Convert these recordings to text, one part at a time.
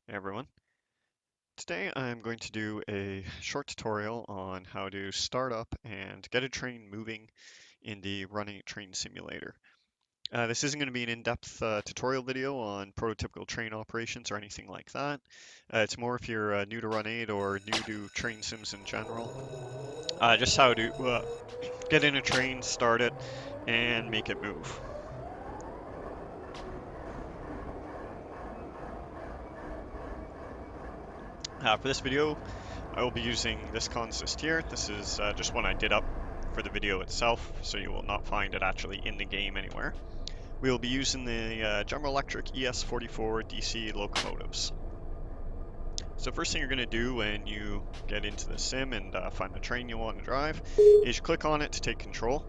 Hey everyone. Today I'm going to do a short tutorial on how to start up and get a train moving in the Run8 train simulator. This isn't going to be an in-depth tutorial video on prototypical train operations or anything like that. It's more if you're new to Run8 or new to train sims in general. Just how to get in a train, start it, and make it move. For this video, I will be using this consist here. This is just one I did up for the video itself, so you will not find it actually in the game anywhere. We will be using the General Electric ES44 DC locomotives. So first thing you're going to do when you get into the sim and find the train you want to drive is you click on it to take control.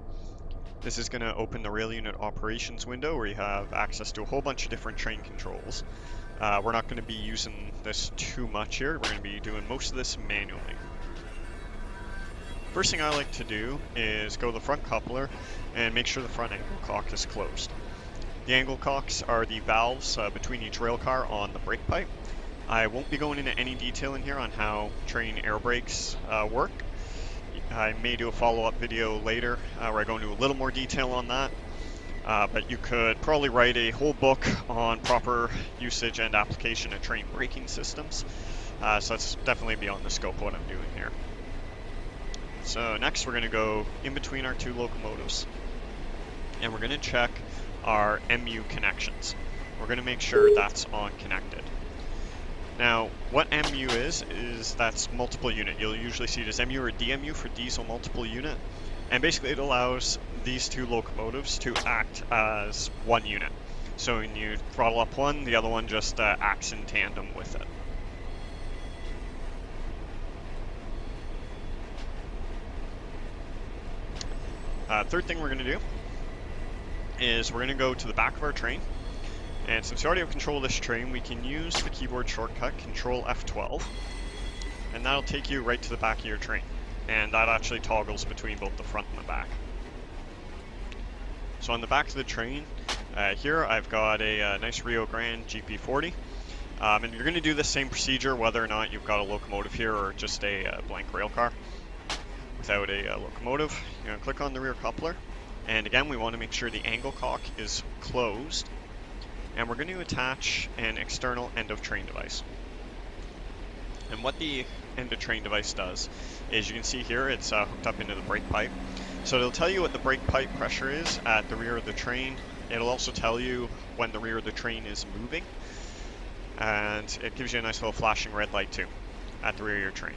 This is going to open the rail unit operations window where you have access to a whole bunch of different train controls. We're not going to be using this too much here. We're going to be doing most of this manually. First thing I like to do is go to the front coupler and make sure the front anglecock is closed. The anglecocks are the valves between each rail car on the brake pipe. I won't be going into any detail in here on how train air brakes work. I may do a follow-up video later where I go into a little more detail on that. But you could probably write a whole book on proper usage and application of train braking systems. So that's definitely beyond the scope of what I'm doing here. So next we're going to go in between our two locomotives. And we're going to check our MU connections. We're going to make sure that's on connected. Now, what MU is that's multiple unit. You'll usually see it as MU or DMU for diesel multiple unit. And basically it allows these two locomotives to act as one unit. So when you throttle up one, the other one just acts in tandem with it. Third thing we're going to do is we're going to go to the back of our train. And since we already have control of this train, we can use the keyboard shortcut, Control F12. And that'll take you right to the back of your train. And that actually toggles between both the front and the back. So on the back of the train, here I've got a nice Rio Grande GP40. And you're going to do the same procedure whether or not you've got a locomotive here or just a blank rail car without a locomotive. You're going to click on the rear coupler. And again, we want to make sure the anglecock is closed. And we're going to attach an external end of train device. And what the end of train device does is you can see here it's hooked up into the brake pipe. So it'll tell you what the brake pipe pressure is at the rear of the train. It'll also tell you when the rear of the train is moving. And it gives you a nice little flashing red light too at the rear of your train.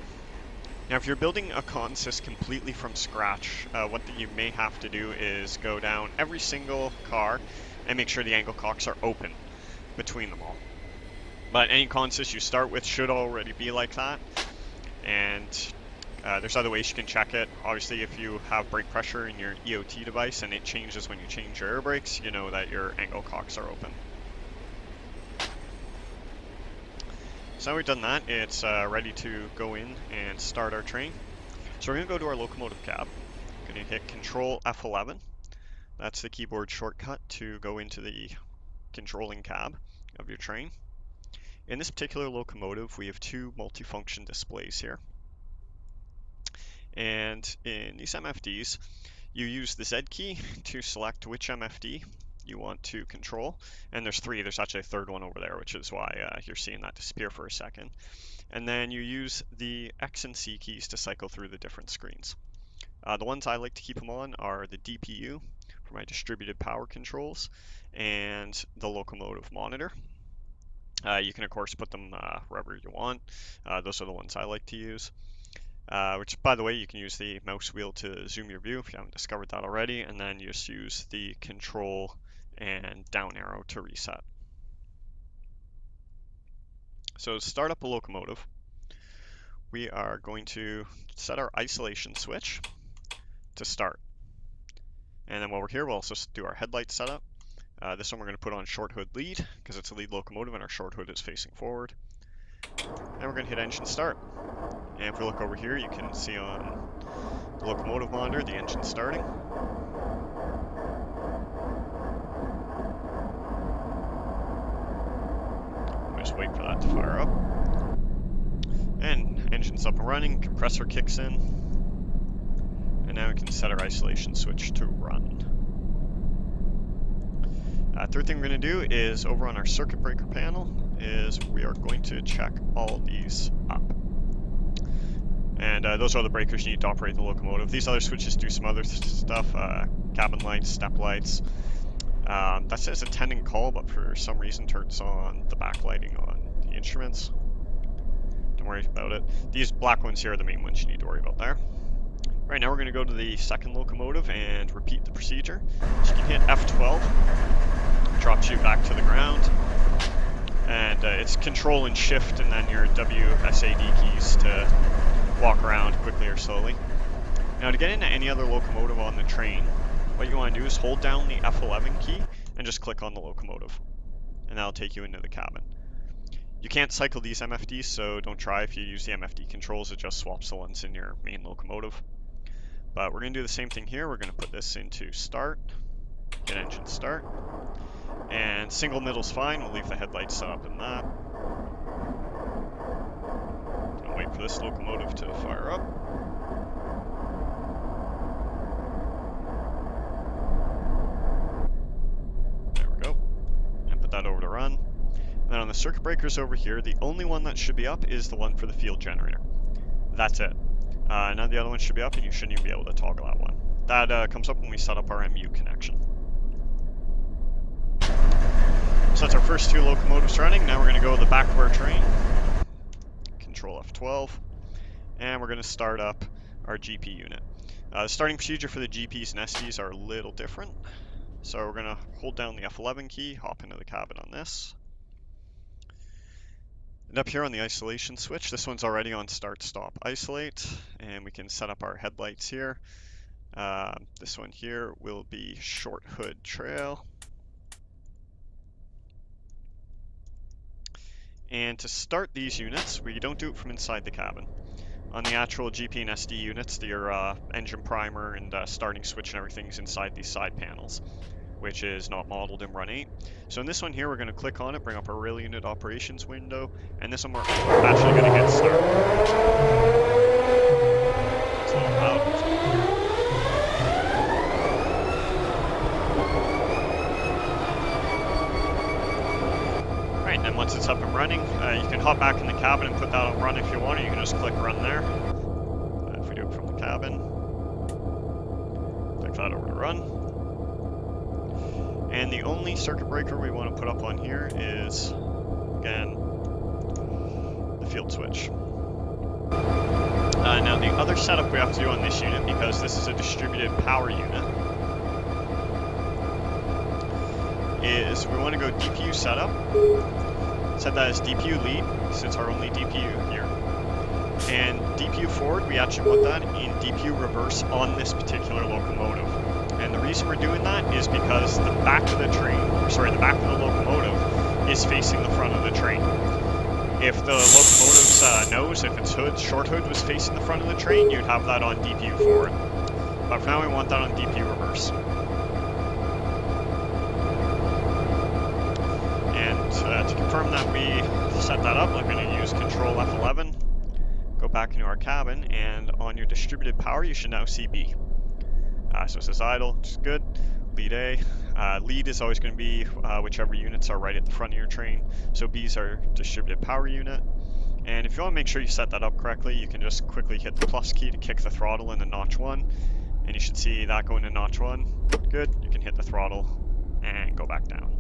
Now if you're building a consist completely from scratch, what you may have to do is go down every single car and make sure the anglecocks are open between them all. But any consist you start with should already be like that. And there's other ways you can check it. Obviously, if you have brake pressure in your EOT device and it changes when you change your air brakes, you know that your anglecocks are open. So now we've done that, it's ready to go in and start our train. So we're going to go to our locomotive cab. We're going to hit Control F11. That's the keyboard shortcut to go into the controlling cab of your train. In this particular locomotive, we have two multifunction displays here. And in these MFDs, you use the Z key to select which MFD you want to control. And there's three, there's actually a third one over there, which is why you're seeing that disappear for a second. And then you use the X and C keys to cycle through the different screens. The ones I like to keep them on are the DPU for my distributed power controls and the locomotive monitor. You can of course put them wherever you want. Those are the ones I like to use. Which, by the way, you can use the mouse wheel to zoom your view if you haven't discovered that already, and then you just use the control and down arrow to reset. So to start up a locomotive, we are going to set our isolation switch to start. And then while we're here, we'll also do our headlight setup. This one we're going to put on short hood lead because it's a lead locomotive and our short hood is facing forward. And we're going to hit engine start. And if we look over here, you can see on the locomotive monitor the engine starting. We'll just wait for that to fire up. And engine's up and running, compressor kicks in. And now we can set our isolation switch to run. Third thing we're going to do is over on our circuit breaker panel is we are going to check all these up. And those are the breakers you need to operate the locomotive. These other switches do some other stuff, cabin lights, step lights. That says attending call, but for some reason turns on the backlighting on the instruments. Don't worry about it. These black ones here are the main ones you need to worry about there. Right now we're going to go to the second locomotive and repeat the procedure. So you can hit F12, drops you back to the ground, and it's Control and Shift and then your WSAD keys to walk around quickly or slowly. Now to get into any other locomotive on the train, what you want to do is hold down the F11 key and just click on the locomotive, and that'll take you into the cabin. You can't cycle these MFDs, so don't try. If you use the MFD controls, it just swaps the ones in your main locomotive. But we're going to do the same thing here. We're going to put this into start, get engine start, and single middle's fine. We'll leave the headlights set up in that. And wait for this locomotive to fire up. There we go. And put that over to run. And then on the circuit breakers over here, the only one that should be up is the one for the field generator. That's it. None of the other ones should be up, and you shouldn't even be able to toggle that one. That comes up when we set up our MU connection. So that's our first two locomotives running. Now we're going to go to the back of our train. Control F12. And we're going to start up our GP unit. The starting procedure for the GPs and SDs are a little different. So we're going to hold down the F11 key, hop into the cabin on this. And up here on the isolation switch, this one's already on start, stop, isolate, and we can set up our headlights here. This one here will be short hood trail. And to start these units, we don't do it from inside the cabin. On the actual GP and SD units, your engine primer and starting switch and everything is inside these side panels, which is not modeled in Run8. So in this one here, we're going to click on it, bring up our rail unit operations window, and this one we're actually going to hit start. It's a little loud. Right, and then once it's up and running, you can hop back in the cabin and put that on run if you want, or you can just click run there. If we do it from the cabin, click that over to run. And the only circuit breaker we want to put up on here is, again, the field switch. Now the other setup we have to do on this unit, because this is a distributed power unit, is we want to go DPU setup, set that as DPU lead, because it's our only DPU here. And DPU forward, we actually want that in DPU reverse on this particular locomotive. And the reason we're doing that is because the back of the train, the back of the locomotive is facing the front of the train. If the locomotive's nose, if its hood, short hood was facing the front of the train, you'd have that on DPU forward. But for now we want that on DPU reverse. And to confirm that we set that up, I'm going to use Control F11, go back into our cabin, and on your distributed power you should now see B. So it says idle, which is good. Lead A. Lead is always going to be whichever units are right at the front of your train. So B is our distributed power unit. And if you want to make sure you set that up correctly, you can just quickly hit the plus key to kick the throttle into notch 1. And you should see that go into notch 1. Good. You can hit the throttle and go back down.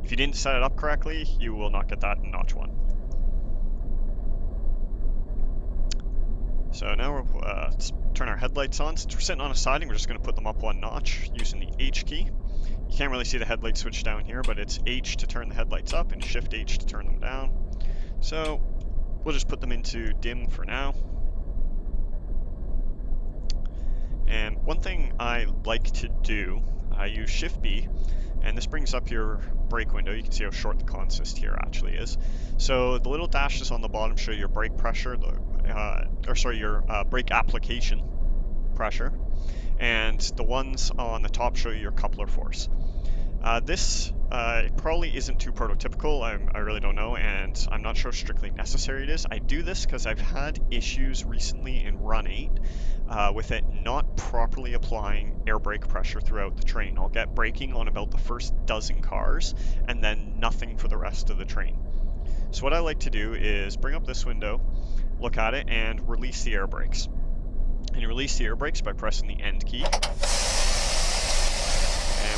If you didn't set it up correctly, you will not get that in notch 1. So now let's turn our headlights on. Since we're sitting on a siding, we're just going to put them up one notch using the H key. You can't really see the headlight switch down here, but it's H to turn the headlights up and Shift H to turn them down. So we'll just put them into dim for now. And one thing I like to do, I use Shift B, and this brings up your brake window. You can see how short the consist here actually is. So the little dashes on the bottom show your brake pressure, your brake application pressure, and the ones on the top show you your coupler force. This It probably isn't too prototypical, I really don't know, and I'm not sure how strictly necessary it is. I do this because I've had issues recently in Run8 with it not properly applying air brake pressure throughout the train. I'll get braking on about the first dozen cars, and then nothing for the rest of the train. So what I like to do is bring up this window, look at it, and release the air brakes. And you release the air brakes by pressing the end key. And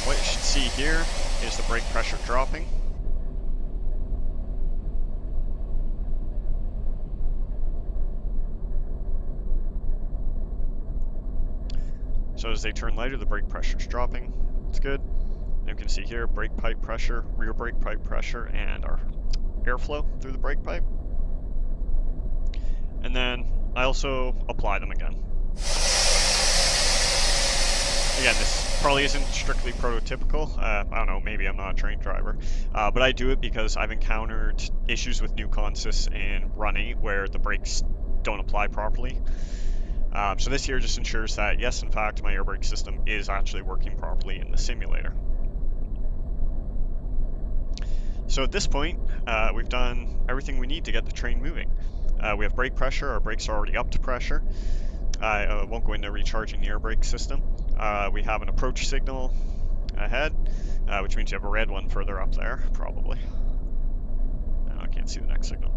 what you should see here is the brake pressure dropping. So as they turn lighter, the brake pressure is dropping. It's good. And you can see here brake pipe pressure, rear brake pipe pressure, and our airflow through the brake pipe. And then I also apply them again. Again, this probably isn't strictly prototypical. I don't know, maybe I'm not a trained driver. But I do it because I've encountered issues with new consists in Run8 where the brakes don't apply properly. So this here just ensures that, yes, in fact, my air brake system is actually working properly in the simulator. So at this point, we've done everything we need to get the train moving. We have brake pressure, our brakes are already up to pressure. I won't go into recharging the air brake system. We have an approach signal ahead, which means you have a red one further up there, probably. No, I can't see the next signal.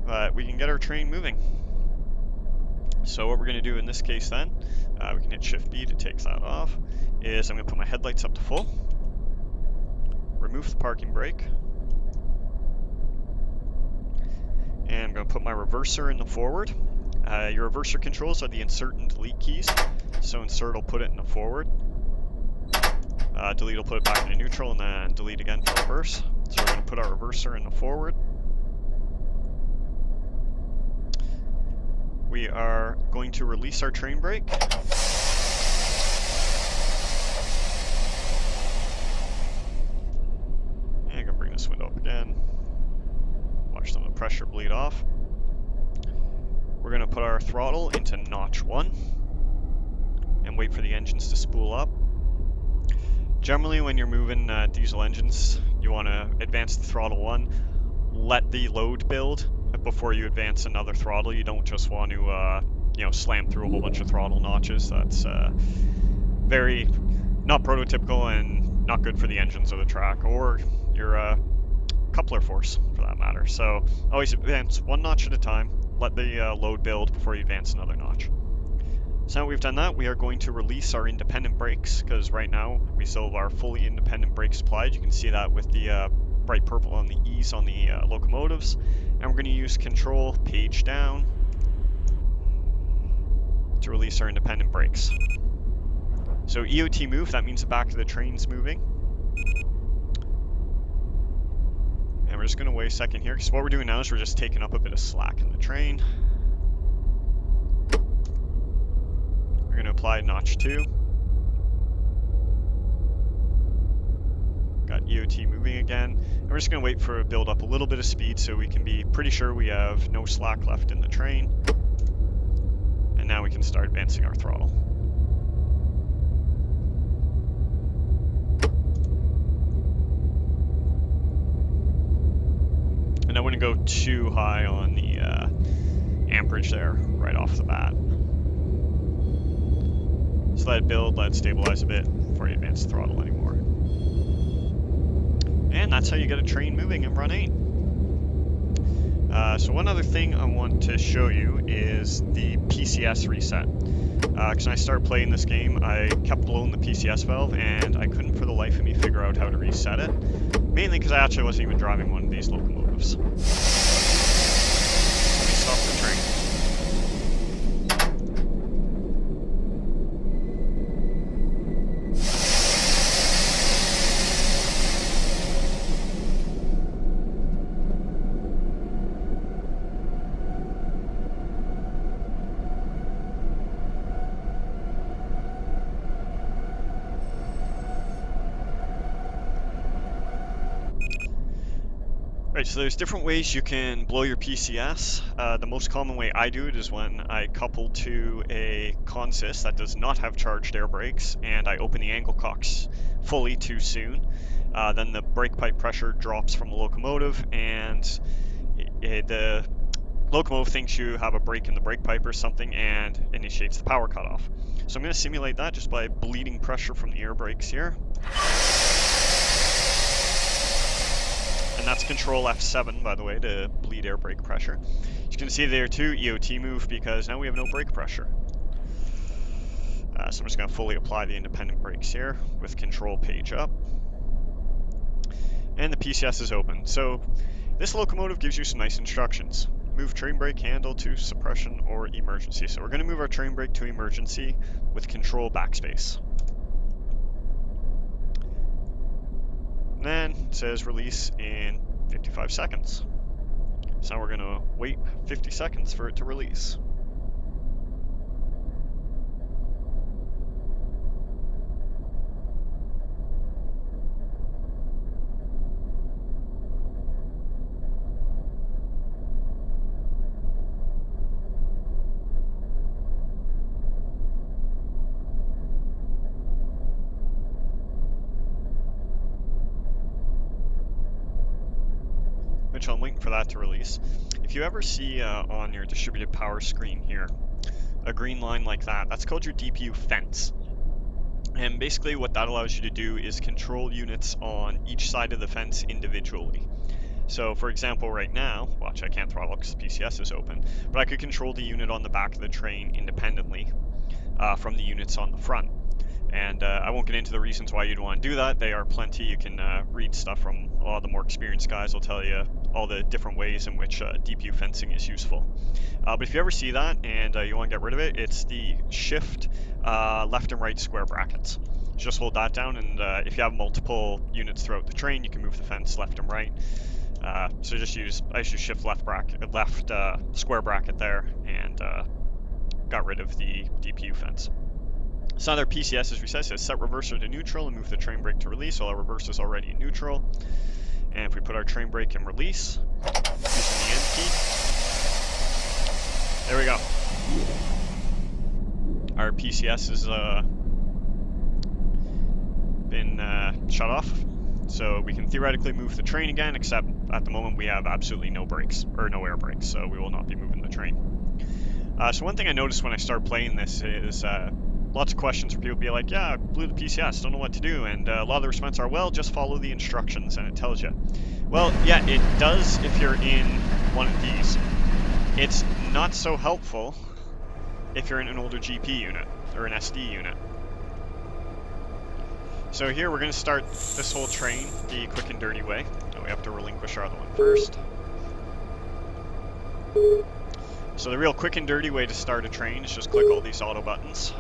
But we can get our train moving. So what we're going to do in this case then, we can hit Shift B to take that off, is I'm going to put my headlights up to full, remove the parking brake, and I'm going to put my reverser in the forward. Your reverser controls are the insert and delete keys. So insert will put it in the forward, delete will put it back into neutral, and then delete again for reverse. So we're going to put our reverser in the forward. We are going to release our train brake. And I'm going to bring this window up again. Watch some of the pressure bleed off. We're going to put our throttle into notch 1 and wait for the engines to spool up. Generally, when you're moving diesel engines, you want to advance the throttle 1, let the load build before you advance another throttle. You don't just want to, slam through a whole bunch of throttle notches. That's very not prototypical and not good for the engines of the track or your coupler force, for that matter. So always advance one notch at a time. Let the load build before you advance another notch. So now we've done that, we are going to release our independent brakes, because right now we still have our fully independent brakes applied. You can see that with the bright purple on the E's on the locomotives. And we're going to use Control page down to release our independent brakes. So EOT move, that means the back of the train's moving. And we're just going to wait a second here, because what we're doing now is we're just taking up a bit of slack in the train. We're going to apply notch 2. Got EOT moving again. And we're just going to wait for it to build up a little bit of speed so we can be pretty sure we have no slack left in the train. And now we can start advancing our throttle. And I wouldn't go too high on the amperage there right off the bat. Just let it build, let it stabilize a bit before you advance the throttle anymore. And that's how you get a train moving in Run8. So one other thing I want to show you is the PCS reset. Because when I started playing this game, I kept blowing the PCS valve, and I couldn't for the life of me figure out how to reset it. Mainly because I actually wasn't even driving one of these locomotives. Let me stop the train. Right, so there's different ways you can blow your PCS. The most common way I do it is when I couple to a consist that does not have charged air brakes, and I open the anglecocks fully too soon, then the brake pipe pressure drops from the locomotive, and the locomotive thinks you have a break in the brake pipe or something and initiates the power cutoff. So I'm going to simulate that just by bleeding pressure from the air brakes here. And that's Control F7, by the way, to bleed air brake pressure. You can see there too, EOT move, because now we have no brake pressure. So I'm just going to fully apply the independent brakes here with Control page up. And the PCS is open. So this locomotive gives you some nice instructions. Move train brake handle to suppression or emergency. So we're going to move our train brake to emergency with Control backspace. And then it says release in 55 seconds. So now we're going to wait 50 seconds for it to release. Which I'm waiting for that to release. If you ever see on your distributed power screen here, a green line like that, that's called your DPU fence. And basically what that allows you to do is control units on each side of the fence individually. So for example, right now, watch, I can't throttle because the PCS is open, but I could control the unit on the back of the train independently from the units on the front. And I won't get into the reasons why you'd want to do that. They are plenty. You can read stuff from a lot of the more experienced guys. Will tell you all the different ways in which DPU fencing is useful. But if you ever see that and you want to get rid of it, it's the shift left and right square brackets. Just hold that down, and if you have multiple units throughout the train, you can move the fence left and right. So I just use shift left square bracket there, and got rid of the DPU fence. So now their PCS is reset. It says set reverser to neutral and move the train brake to release. So our reverse is already in neutral. And if we put our train brake in release, using the end key, there we go. Our PCS has been shut off. So we can theoretically move the train again, except at the moment we have absolutely no brakes, or no air brakes, so we will not be moving the train. So one thing I noticed when I started playing this is lots of questions where people be like, yeah, I blew the PCS, don't know what to do, and a lot of the responses are, well, just follow the instructions, and it tells you. Well, yeah, it does if you're in one of these. It's not so helpful if you're in an older GP unit, or an SD unit. So here we're going to start this whole train the quick and dirty way. So we have to relinquish our other one first. So the real quick and dirty way to start a train is just click all these auto buttons.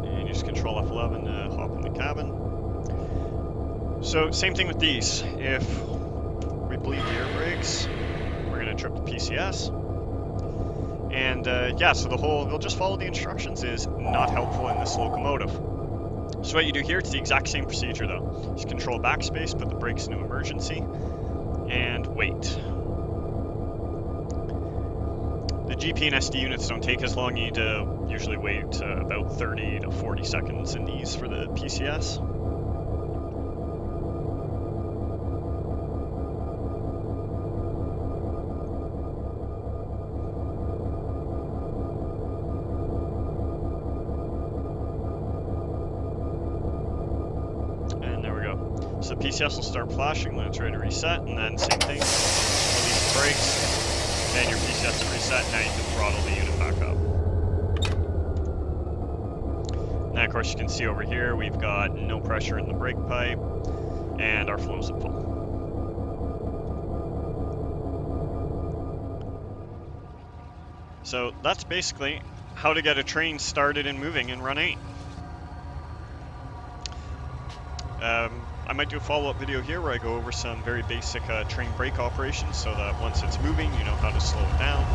And use Control F11 to hop in the cabin. So same thing with these. If we bleed the air brakes, we're going to trip the PCS. And yeah, so you'll just follow the instructions is not helpful in this locomotive. So what you do here, it's the exact same procedure though. Just Control backspace, put the brakes into emergency, and wait. The GP and SD units don't take as long. You need to usually wait about 30 to 40 seconds in these for the PCS. So the PCS will start flashing when it's ready to reset, and then same thing, release the brakes, and your PCS is reset. Now you can throttle the unit back up. Now of course you can see over here we've got no pressure in the brake pipe, and our flow's at full. So that's basically how to get a train started and moving in Run8. I might do a follow-up video here where I go over some very basic train brake operations so that once it's moving, you know how to slow it down.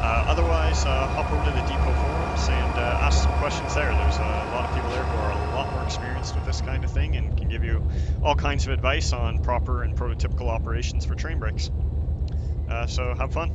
Otherwise, hop over to the depot forums and ask some questions there. There's a lot of people there who are a lot more experienced experienced with this kind of thing and can give you all kinds of advice on proper and prototypical operations for train brakes. So have fun.